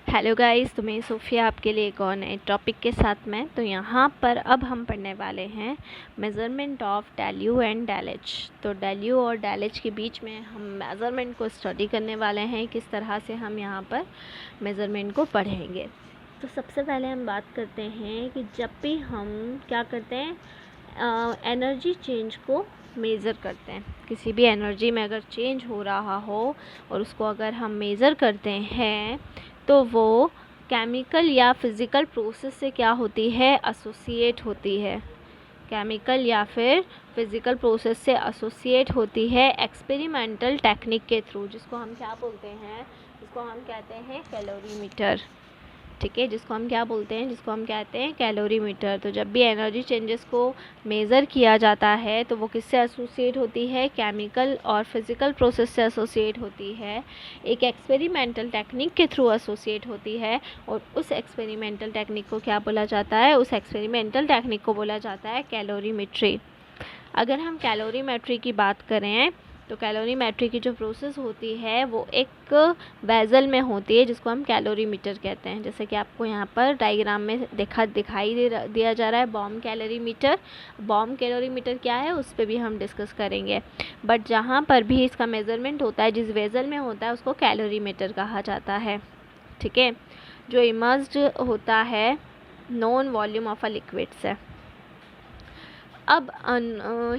Hello guys, तो मैं Sophia आपके लिए एक और नए टॉपिक के साथ में। तो यहाँ पर अब हम पढ़ने वाले हैं measurement of del U and del H. तो डेल यू और डेल एच के बीच में हम मेज़रमेंट को स्टडी करने वाले हैं, किस तरह से हम यहाँ पर मेज़रमेंट को पढ़ेंगे। तो सबसे पहले हम बात करते हैं कि जब भी हम क्या करते हैं, एनर्जी चेंज को मेज़र करते हैं। किसी भी एनर्जी में अगर चेंज हो रहा हो और उसको अगर हम मेज़र करते हैं तो वो केमिकल या फिज़िकल प्रोसेस से क्या होती है, एसोसिएट होती है। केमिकल या फिर फिज़िकल प्रोसेस से एसोसिएट होती है एक्सपेरिमेंटल टेक्निक के थ्रू, जिसको हम क्या बोलते हैं, जिसको हम कहते हैं कैलोरीमीटर। ठीक है, जिसको हम क्या बोलते हैं, जिसको हम कहते हैं कैलोरीमीटर। तो जब भी एनर्जी चेंजेस को मेज़र किया जाता है तो वो किससे एसोसिएट होती है, केमिकल और फिज़िकल प्रोसेस से एसोसिएट होती है, एक एक्सपेरिमेंटल टेक्निक के थ्रू एसोसिएट होती है। और उस एक्सपेरिमेंटल टेक्निक को क्या बोला जाता है, उस एक्सपेरिमेंटल टेक्निक को बोला जाता है कैलोरीमेट्री। अगर हम कैलोरीमेट्री की बात करें तो कैलोरीमेट्री की जो प्रोसेस होती है वो एक वेसल में होती है, जिसको हम कैलोरीमीटर कहते हैं। जैसे कि आपको यहाँ पर डायग्राम में दिखाई दिया जा रहा है बॉम कैलोरीमीटर। बॉम कैलोरीमीटर क्या है उस पर भी हम डिस्कस करेंगे, बट जहाँ पर भी इसका मेज़रमेंट होता है, जिस वेसल में होता है, उसको कैलोरीमीटर कहा जाता है। ठीक है, जो इमर्स्ड होता है non volume of a liquid से। अब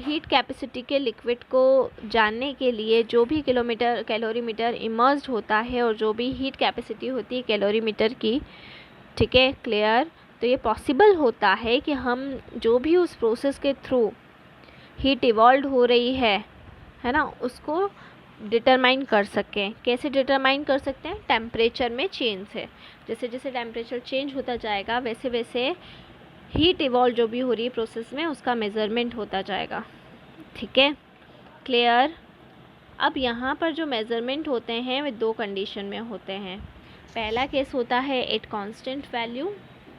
हीट कैपेसिटी के लिक्विड को जानने के लिए जो भी कैलोरीमीटर इमर्स्ड होता है और जो भी हीट कैपेसिटी होती है कैलोरीमीटर की, ठीक है, क्लियर। तो ये पॉसिबल होता है कि हम जो भी उस प्रोसेस के थ्रू हीट इवॉल्व हो रही है ना, उसको डिटरमाइन कर सकें। कैसे डिटरमाइन कर सकते हैं, टेम्परेचर में चेंज से। जैसे जैसे टेम्परेचर चेंज होता जाएगा वैसे वैसे हीट इवॉल्व जो भी हो रही है प्रोसेस में, उसका मेज़रमेंट होता जाएगा। ठीक है, क्लियर। अब यहाँ पर जो मेज़रमेंट होते हैं वे दो कंडीशन में होते हैं। पहला केस होता है एट कांस्टेंट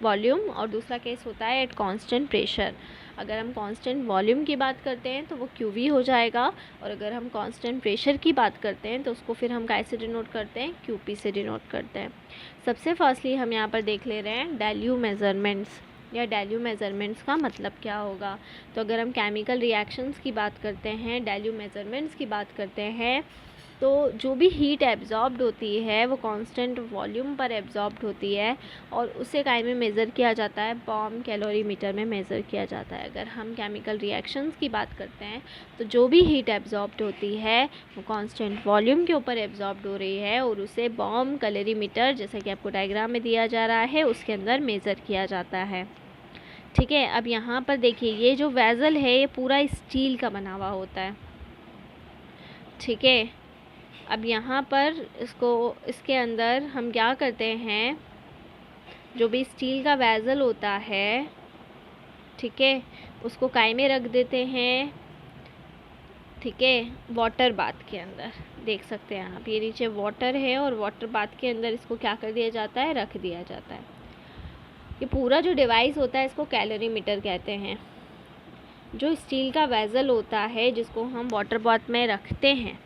वॉल्यूम और दूसरा केस होता है एट कांस्टेंट प्रेशर। अगर हम कांस्टेंट वॉल्यूम की बात करते हैं तो वो क्यूवी हो जाएगा, और अगर हम कांस्टेंट प्रेशर की बात करते हैं तो उसको फिर हम कैसे डिनोट करते हैं, क्यूपी से डिनोट करते हैं। सबसे फर्स्टली हम यहाँ पर देख ले रहे हैं डेल यू मेज़रमेंट्स या डेल यू मेज़रमेंट्स का मतलब क्या होगा। तो अगर हम केमिकल रिएक्शंस की बात करते हैं, डेल यू मेज़रमेंट्स की बात करते हैं, तो जो भी हीट एब्जॉर्ब्ड होती है वो कांस्टेंट वॉल्यूम पर एब्जॉर्ब्ड होती है और उसे काय में मेज़र किया जाता है, बॉम कैलोरीमीटर में मेज़र किया जाता है। अगर हम केमिकल रिएक्शंस की बात करते हैं तो जो भी हीट एब्जॉर्ब्ड होती है वो कांस्टेंट वॉल्यूम के ऊपर एब्जॉर्ब्ड हो रही है और उसे बॉम कैलोरीमीटर, जैसे कि आपको डायग्राम में दिया जा रहा है, उसके अंदर मेज़र किया जाता है। ठीक है, अब यहाँ पर देखिए ये जो वेसल है ये पूरा स्टील का बना हुआ होता है। ठीक है, अब यहाँ पर इसके अंदर हम क्या करते हैं, जो भी स्टील का वेसल होता है, ठीक है, उसको काय में रख देते हैं। ठीक है, वाटर बाथ के अंदर देख सकते हैं आप, ये नीचे वाटर है और वाटर बाथ के अंदर इसको क्या कर दिया जाता है, रख दिया जाता है। ये पूरा जो डिवाइस होता है इसको कैलोरीमीटर कहते हैं। जो स्टील का वेसल होता है जिसको हम वाटर बाथ में रखते हैं,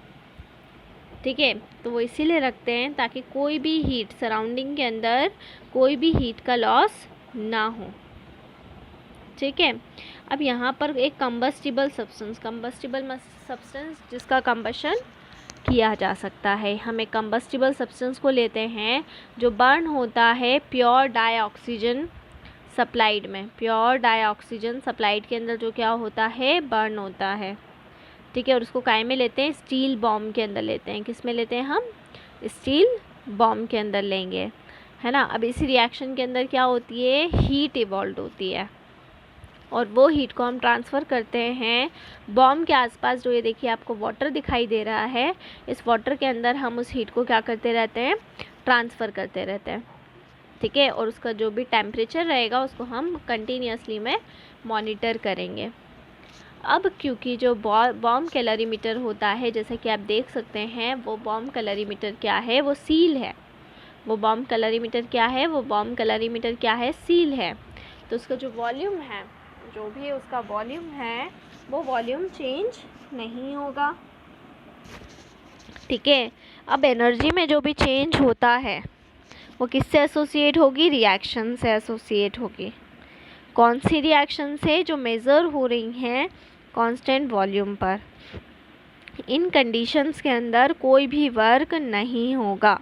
ठीक है, तो वो इसीलिए रखते हैं ताकि कोई भी हीट सराउंडिंग के अंदर कोई भी हीट का लॉस ना हो। ठीक है, अब यहाँ पर एक कंबस्टिबल सब्सटेंस जिसका कंबशन किया जा सकता है, हम एक कंबस्टिबल सब्सटेंस को लेते हैं जो बर्न होता है प्योर डाइऑक्सीजन सप्लाइड में। प्योर डाइऑक्सीजन सप्लाइड के अंदर जो क्या होता है, बर्न होता है। ठीक है, और उसको काय में लेते हैं, स्टील बॉम्ब के अंदर लेते हैं। किस में लेते हैं, हम स्टील बॉम्ब के अंदर लेंगे, है ना। अब इसी रिएक्शन के अंदर क्या होती है, हीट इवॉल्व होती है और वो हीट को हम ट्रांसफ़र करते हैं बॉम्ब के आसपास। जो ये देखिए आपको वाटर दिखाई दे रहा है, इस वाटर के अंदर हम उस हीट को क्या करते रहते हैं, ट्रांसफ़र करते रहते हैं। ठीक है, और उसका जो भी टेम्परेचर रहेगा उसको हम कंटिन्यूसली में मॉनिटर करेंगे। अब क्योंकि जो बॉम्ब कैलोरीमीटर होता है, जैसे कि आप देख सकते हैं, वो बॉम्ब कैलोरीमीटर क्या है, वो सील है। वो बॉम्ब कैलोरीमीटर क्या है, वो बॉम्ब कैलोरीमीटर क्या है, सील है। तो उसका जो वॉल्यूम है, जो भी उसका वॉल्यूम है, वो वॉल्यूम चेंज नहीं होगा। ठीक है, अब एनर्जी में जो भी चेंज होता है वो किससे एसोसिएट होगी? रिएक्शन से एसोसिएट होगी। कौन सी रिएक्शन से? जो मेज़र हो रही हैं कांस्टेंट वॉल्यूम पर। इन कंडीशंस के अंदर कोई भी वर्क नहीं होगा,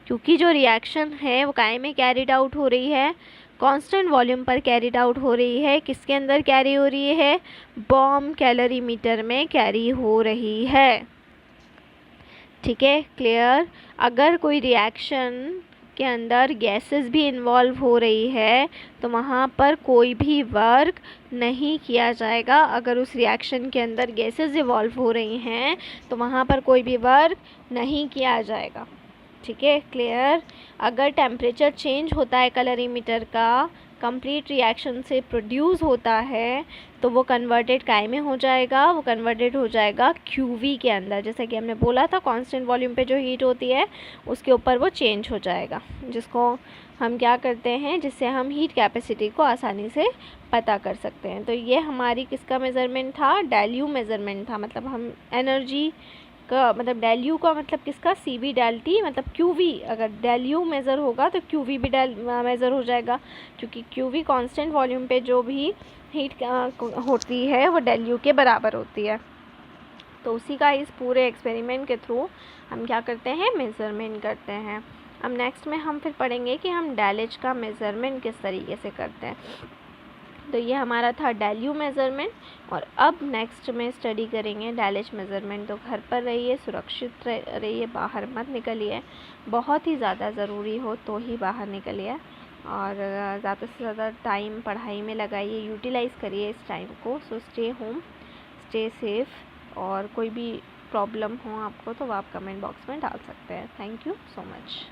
क्योंकि जो रिएक्शन है वो काय में कैरिड आउट हो रही है? कांस्टेंट वॉल्यूम पर कैरिड आउट हो रही है। किसके अंदर कैरी हो रही है? बॉम कैलोरीमीटर में कैरी हो रही है। ठीक है, क्लियर? अगर कोई रिएक्शन के अंदर गैसेस भी इन्वॉल्व हो रही है तो वहाँ पर कोई भी वर्क नहीं किया जाएगा। अगर उस रिएक्शन के अंदर गैसेस इवॉल्व हो रही हैं तो वहाँ पर कोई भी वर्क नहीं किया जाएगा। ठीक है, क्लियर? अगर टेम्परेचर चेंज होता है कैलोरीमीटर का, कंप्लीट रिएक्शन से प्रोड्यूस होता है, तो वो कन्वर्टेड काय में हो जाएगा? वो कन्वर्टेड हो जाएगा क्यूवी के अंदर। जैसे कि हमने बोला था कांस्टेंट वॉल्यूम पे जो हीट होती है उसके ऊपर वो चेंज हो जाएगा, जिसको हम क्या करते हैं, जिससे हम हीट कैपेसिटी को आसानी से पता कर सकते हैं। तो ये हमारी किसका मेज़रमेंट था? डेल यू मेज़रमेंट था। मतलब हम एनर्जी का मतलब डेल यू का मतलब किसका? सी वी डेल टी, मतलब क्यू वी। अगर डेल यू मेज़र होगा तो क्यू वी भी डेल मेज़र हो जाएगा, क्योंकि क्यू वी कॉन्स्टेंट वॉल्यूम पे जो भी हीट होती है वो डेल यू के बराबर होती है। तो उसी का इस पूरे एक्सपेरिमेंट के थ्रू हम क्या करते हैं? मेज़रमेंट करते हैं। अब नेक्स्ट में हम फिर पढ़ेंगे कि हम डेल एच का मेज़रमेंट किस तरीके से करते हैं। तो ये हमारा था डेल यू मेज़रमेंट, और अब नेक्स्ट में स्टडी करेंगे डेल एच मेज़रमेंट। तो घर पर रहिए, सुरक्षित रहिए, बाहर मत निकलिए। बहुत ही ज़्यादा ज़रूरी हो तो ही बाहर निकलिए, और ज़्यादा से ज़्यादा टाइम पढ़ाई में लगाइए, यूटिलाइज़ करिए इस टाइम को। So stay home, stay safe, और कोई भी प्रॉब्लम हो आपको तो आप कमेंट बॉक्स में डाल सकते हैं। Thank you so much.